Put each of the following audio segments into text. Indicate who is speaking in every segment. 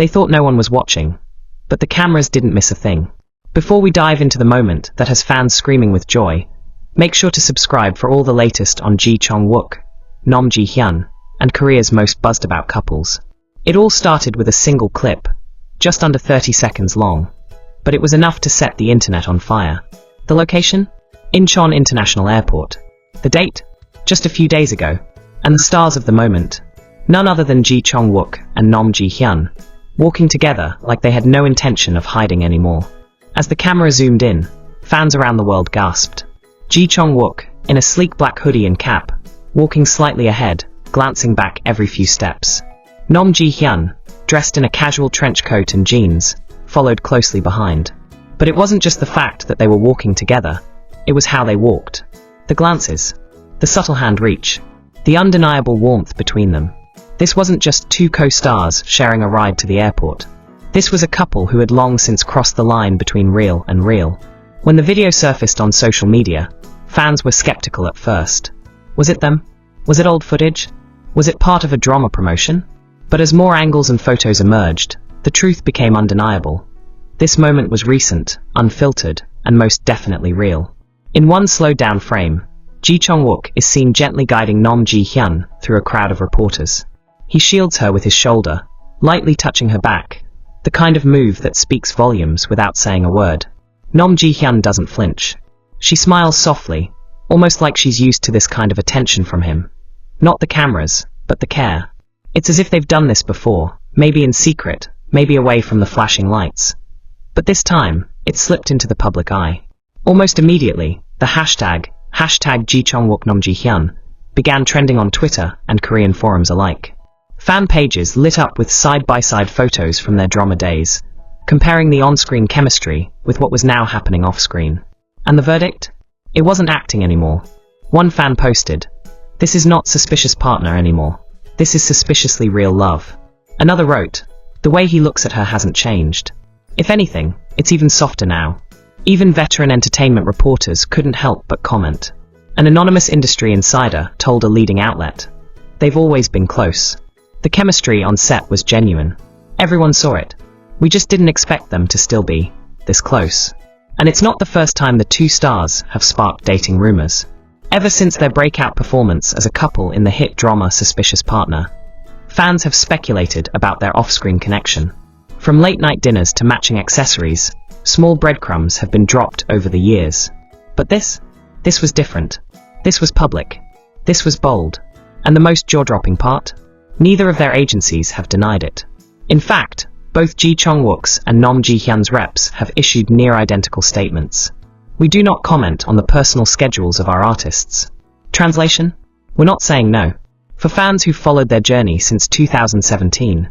Speaker 1: They thought no one was watching, but the cameras didn't miss a thing. Before we dive into the moment that has fans screaming with joy, make sure to subscribe for all the latest on Chang Wook, Hyun, and Korea's most buzzed about couples. It all started with a single clip, just under 30 seconds long, but it was enough to set the internet on fire. The location? Incheon International Airport. The date? Just a few days ago. And the stars of the moment? None other than Chang Wook and Hyun, walking together like they had no intention of hiding anymore. As the camera zoomed in, fans around the world gasped. Chang Wook, in a sleek black hoodie and cap, walking slightly ahead, glancing back every few steps. Hyun, dressed in a casual trench coat and jeans, followed closely behind. But it wasn't just the fact that they were walking together, it was how they walked. The glances, the subtle hand reach, the undeniable warmth between them. This wasn't just two co-stars sharing a ride to the airport. This was a couple who had long since crossed the line between real and real. When the video surfaced on social media, fans were skeptical at first. Was it them? Was it old footage? Was it part of a drama promotion? But as more angles and photos emerged, the truth became undeniable. This moment was recent, unfiltered, and most definitely real. In one slowed-down frame, Chang Wook is seen gently guiding Hyun through a crowd of reporters. He shields her with his shoulder, lightly touching her back, the kind of move that speaks volumes without saying a word. Hyun doesn't flinch. She smiles softly, almost like she's used to this kind of attention from him. Not the cameras, but the care. It's as if they've done this before, maybe in secret, maybe away from the flashing lights. But this time, it slipped into the public eye. Almost immediately, the hashtag Chang Wook Hyun, began trending on Twitter and Korean forums alike. Fan pages lit up with side-by-side photos from their drama days, comparing the on-screen chemistry with what was now happening off-screen. And the verdict? It wasn't acting anymore. One fan posted, "This is not suspicious partner anymore. This is suspiciously real love." Another wrote, "The way he looks at her hasn't changed. If anything, it's even softer now." Even veteran entertainment reporters couldn't help but comment. An anonymous industry insider told a leading outlet, "They've always been close. The chemistry on set was genuine. Everyone saw it. We just didn't expect them to still be this close." And it's not the first time the two stars have sparked dating rumors. Ever since their breakout performance as a couple in the hit drama Suspicious Partner, fans have speculated about their off-screen connection. From late-night dinners to matching accessories, small breadcrumbs have been dropped over the years. But this was different. This was public. This was bold. And the most jaw-dropping part? Neither of their agencies have denied it. In fact, both Chang Wook's and Hyun's reps have issued near-identical statements. "We do not comment on the personal schedules of our artists." Translation? We're not saying no. For fans who followed their journey since 2017,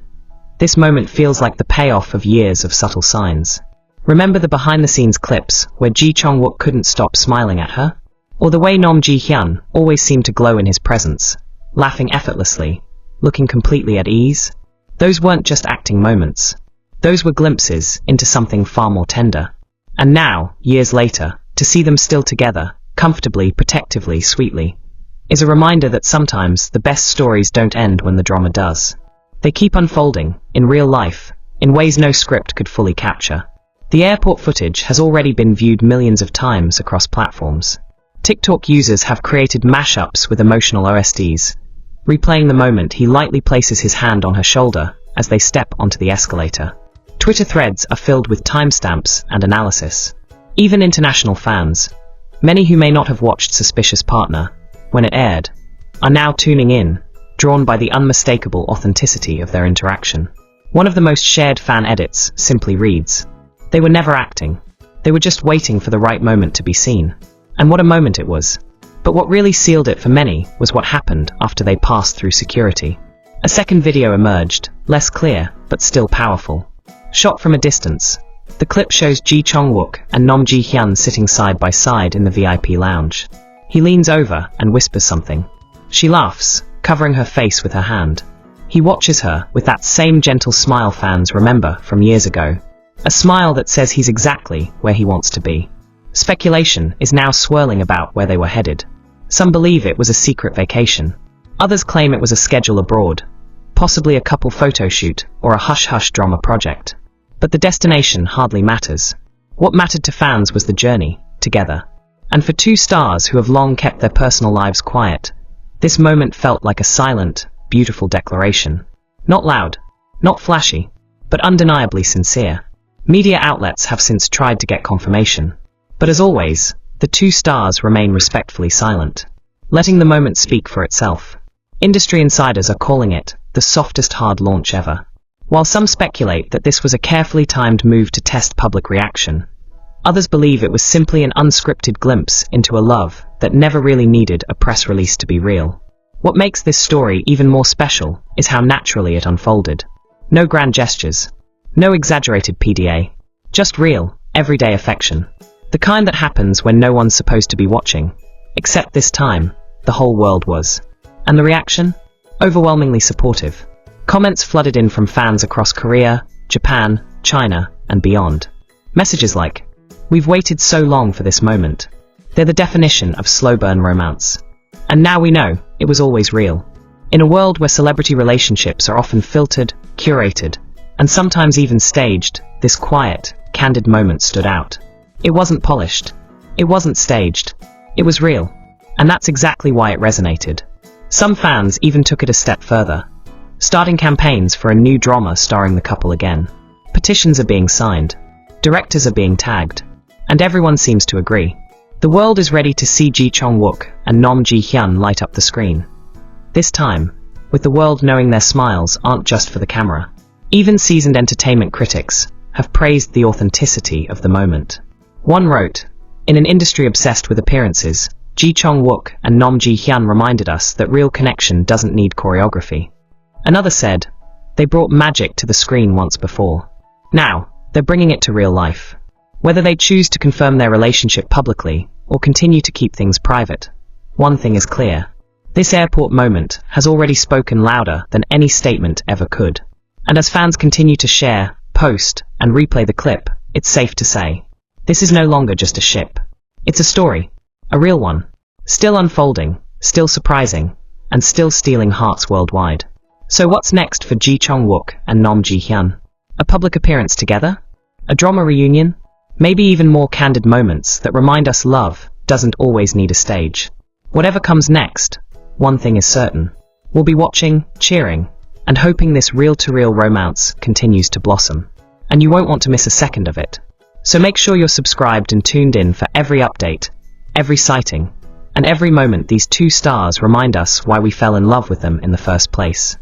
Speaker 1: this moment feels like the payoff of years of subtle signs. Remember the behind-the-scenes clips where Chang Wook couldn't stop smiling at her? Or the way Hyun always seemed to glow in his presence, laughing effortlessly, looking completely at ease? Those weren't just acting moments. Those were glimpses into something far more tender. And now, years later, to see them still together, comfortably, protectively, sweetly, is a reminder that sometimes the best stories don't end when the drama does. They keep unfolding, in real life, in ways no script could fully capture. The airport footage has already been viewed millions of times across platforms. TikTok users have created mashups with emotional OSTs, replaying the moment he lightly places his hand on her shoulder as they step onto the escalator. Twitter threads are filled with timestamps and analysis. Even international fans, many who may not have watched Suspicious Partner when it aired, are now tuning in, drawn by the unmistakable authenticity of their interaction. One of the most shared fan edits simply reads, "They were never acting. They were just waiting for the right moment to be seen." And what a moment it was. But what really sealed it for many was what happened after they passed through security. A second video emerged, less clear, but still powerful. Shot from a distance, the clip shows Chang Wook and Hyun sitting side by side in the VIP lounge. He leans over and whispers something. She laughs, covering her face with her hand. He watches her with that same gentle smile fans remember from years ago. A smile that says he's exactly where he wants to be. Speculation is now swirling about where they were headed. Some believe it was a secret vacation. Others claim it was a schedule abroad, possibly a couple photo shoot or a hush-hush drama project. But the destination hardly matters. What mattered to fans was the journey, together. And for two stars who have long kept their personal lives quiet, this moment felt like a silent, beautiful declaration. Not loud, not flashy, but undeniably sincere. Media outlets have since tried to get confirmation. But as always, the two stars remain respectfully silent, letting the moment speak for itself. Industry insiders are calling it the softest hard launch ever. While some speculate that this was a carefully timed move to test public reaction, others believe it was simply an unscripted glimpse into a love that never really needed a press release to be real. What makes this story even more special is how naturally it unfolded. No grand gestures, no exaggerated PDA, just real, everyday affection. The kind that happens when no one's supposed to be watching. Except this time, the whole world was. And the reaction? Overwhelmingly supportive. Comments flooded in from fans across Korea, Japan, China, and beyond. Messages like, "We've waited so long for this moment." They're the definition of slow burn romance. And now we know, it was always real. In a world where celebrity relationships are often filtered, curated, and sometimes even staged, this quiet, candid moment stood out. It wasn't polished. It wasn't staged. It was real. And that's exactly why it resonated. Some fans even took it a step further, starting campaigns for a new drama starring the couple again. Petitions are being signed. Directors are being tagged. And everyone seems to agree. The world is ready to see Chang Wook and Hyun light up the screen. This time, with the world knowing their smiles aren't just for the camera. Even seasoned entertainment critics have praised the authenticity of the moment. One wrote, "In an industry obsessed with appearances, Chang Wook and Hyun reminded us that real connection doesn't need choreography." Another said, "They brought magic to the screen once before. Now, they're bringing it to real life." Whether they choose to confirm their relationship publicly or continue to keep things private, one thing is clear. This airport moment has already spoken louder than any statement ever could. And as fans continue to share, post, and replay the clip, it's safe to say, this is no longer just a ship. It's a story. A real one. Still unfolding, still surprising, and still stealing hearts worldwide. So what's next for Chang Wook and Hyun? A public appearance together? A drama reunion? Maybe even more candid moments that remind us love doesn't always need a stage. Whatever comes next, one thing is certain. We'll be watching, cheering, and hoping this real-to-real romance continues to blossom. And you won't want to miss a second of it. So make sure you're subscribed and tuned in for every update, every sighting, and every moment these two stars remind us why we fell in love with them in the first place.